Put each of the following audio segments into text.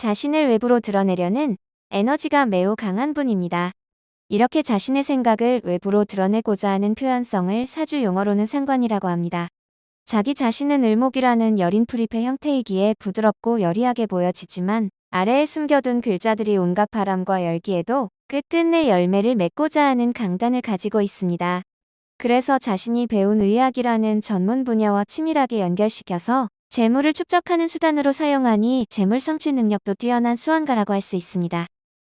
자신을 외부로 드러내려는 에너지가 매우 강한 분입니다. 이렇게 자신의 생각을 외부로 드러내고자 하는 표현성을 사주 용어로는 상관이라고 합니다. 자기 자신은 을목이라는 여린 풀잎의 형태이기에 부드럽고 여리하게 보여지지만 아래에 숨겨둔 글자들이 온갖 바람과 열기에도 끝끝내 열매를 맺고자 하는 강단을 가지고 있습니다. 그래서 자신이 배운 의학이라는 전문 분야와 치밀하게 연결시켜서 재물을 축적하는 수단으로 사용하니 재물 성취 능력도 뛰어난 수완가라고 할 수 있습니다.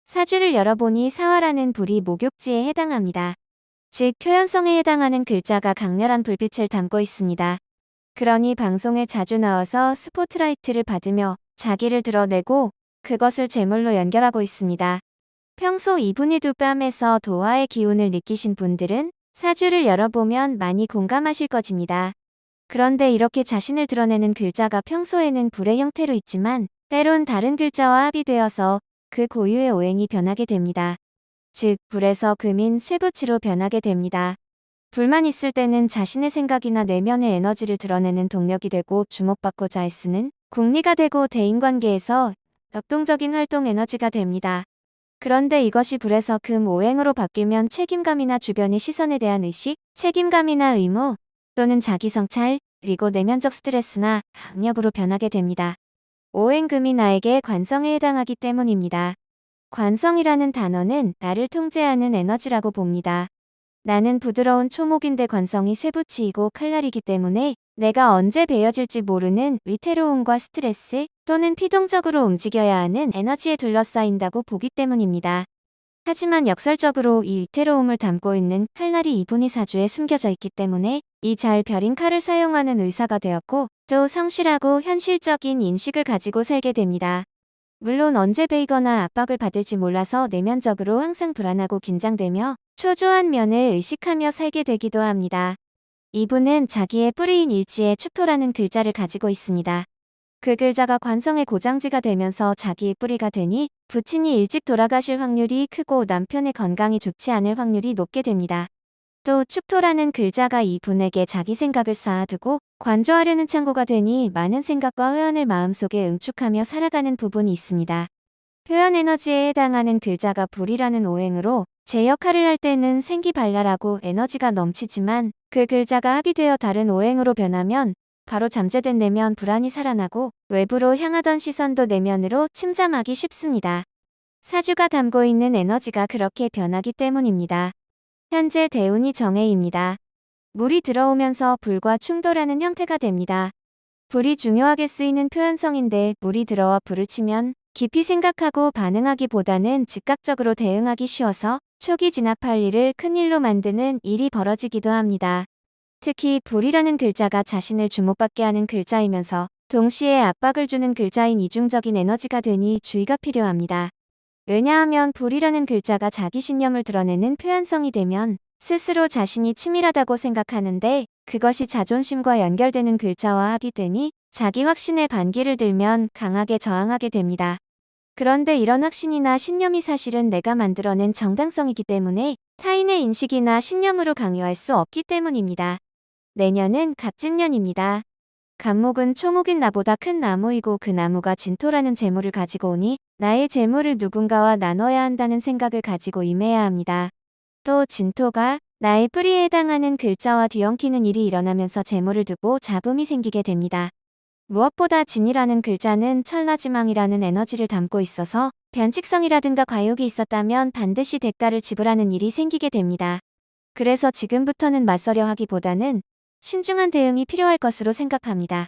사주를 열어보니 사화라는 불이 목욕지에 해당합니다. 즉 표현성에 해당하는 글자가 강렬한 불빛을 담고 있습니다. 그러니 방송에 자주 나와서 스포트라이트를 받으며 자기를 드러내고 그것을 재물로 연결하고 있습니다. 평소 이분이 두 뺨에서 도화의 기운을 느끼신 분들은 사주를 열어보면 많이 공감하실 것입니다. 그런데 이렇게 자신을 드러내는 글자가 평소에는 불의 형태로 있지만 때론 다른 글자와 합의되어서 그 고유의 오행이 변하게 됩니다. 즉 불에서 금인 쇠붙이로 변하게 됩니다. 불만 있을 때는 자신의 생각이나 내면의 에너지를 드러내는 동력이 되고 주목받고자 애쓰는 궁리가 되고 대인관계에서 역동적인 활동 에너지가 됩니다. 그런데 이것이 불에서 금 오행으로 바뀌면 책임감이나 주변의 시선에 대한 의식, 책임감이나 의무 또는 자기 성찰, 그리고 내면적 스트레스나 압력으로 변하게 됩니다. 오행금이 나에게 관성에 해당하기 때문입니다. 관성이라는 단어는 나를 통제하는 에너지라고 봅니다. 나는 부드러운 초목인데 관성이 쇠붙이이고 칼날이기 때문에 내가 언제 베어질지 모르는 위태로움과 스트레스 또는 피동적으로 움직여야 하는 에너지에 둘러싸인다고 보기 때문입니다. 하지만 역설적으로 이 위태로움을 담고 있는 칼날이 이분이 사주에 숨겨져 있기 때문에 이 잘 벼린 칼을 사용하는 의사가 되었고 또 성실하고 현실적인 인식을 가지고 살게 됩니다. 물론 언제 베이거나 압박을 받을지 몰라서 내면적으로 항상 불안하고 긴장되며 초조한 면을 의식하며 살게 되기도 합니다. 이분은 자기의 뿌리인 일지에 축토라는 글자를 가지고 있습니다. 그 글자가 관성의 고장지가 되면서 자기의 뿌리가 되니 부친이 일찍 돌아가실 확률이 크고 남편의 건강이 좋지 않을 확률이 높게 됩니다. 또 축토라는 글자가 이분에게 자기 생각을 쌓아두고 관조하려는 창고가 되니 많은 생각과 회원을 마음속에 응축하며 살아가는 부분이 있습니다. 표현 에너지에 해당하는 글자가 불이라는 오행으로 제 역할을 할 때는 생기발랄하고 에너지가 넘치지만 그 글자가 합의되어 다른 오행으로 변하면 바로 잠재된 내면 불안이 살아나고 외부로 향하던 시선도 내면으로 침잠하기 쉽습니다. 사주가 담고 있는 에너지가 그렇게 변하기 때문입니다. 현재 대운이 정해입니다. 물이 들어오면서 불과 충돌하는 형태가 됩니다. 불이 중요하게 쓰이는 표현성인데 물이 들어와 불을 치면 깊이 생각하고 반응하기보다는 즉각적으로 대응하기 쉬워서 초기 진압할 일을 큰일로 만드는 일이 벌어지기도 합니다. 특히 불이라는 글자가 자신을 주목받게 하는 글자이면서 동시에 압박을 주는 글자인 이중적인 에너지가 되니 주의가 필요합니다. 왜냐하면 불이라는 글자가 자기 신념을 드러내는 표현성이 되면 스스로 자신이 치밀하다고 생각하는데 그것이 자존심과 연결되는 글자와 합의되니 자기 확신에 반기를 들면 강하게 저항하게 됩니다. 그런데 이런 확신이나 신념이 사실은 내가 만들어낸 정당성이기 때문에 타인의 인식이나 신념으로 강요할 수 없기 때문입니다. 내년은 갑진년입니다. 갑목은 초목인 나보다 큰 나무이고 그 나무가 진토라는 재물을 가지고 오니 나의 재물을 누군가와 나눠야 한다는 생각을 가지고 임해야 합니다. 또 진토가 나의 뿌리에 해당하는 글자와 뒤엉키는 일이 일어나면서 재물을 두고 잡음이 생기게 됩니다. 무엇보다 진이라는 글자는 천라지망이라는 에너지를 담고 있어서 변칙성이라든가 과욕이 있었다면 반드시 대가를 지불하는 일이 생기게 됩니다. 그래서 지금부터는 맞서려 하기보다는 신중한 대응이 필요할 것으로 생각합니다.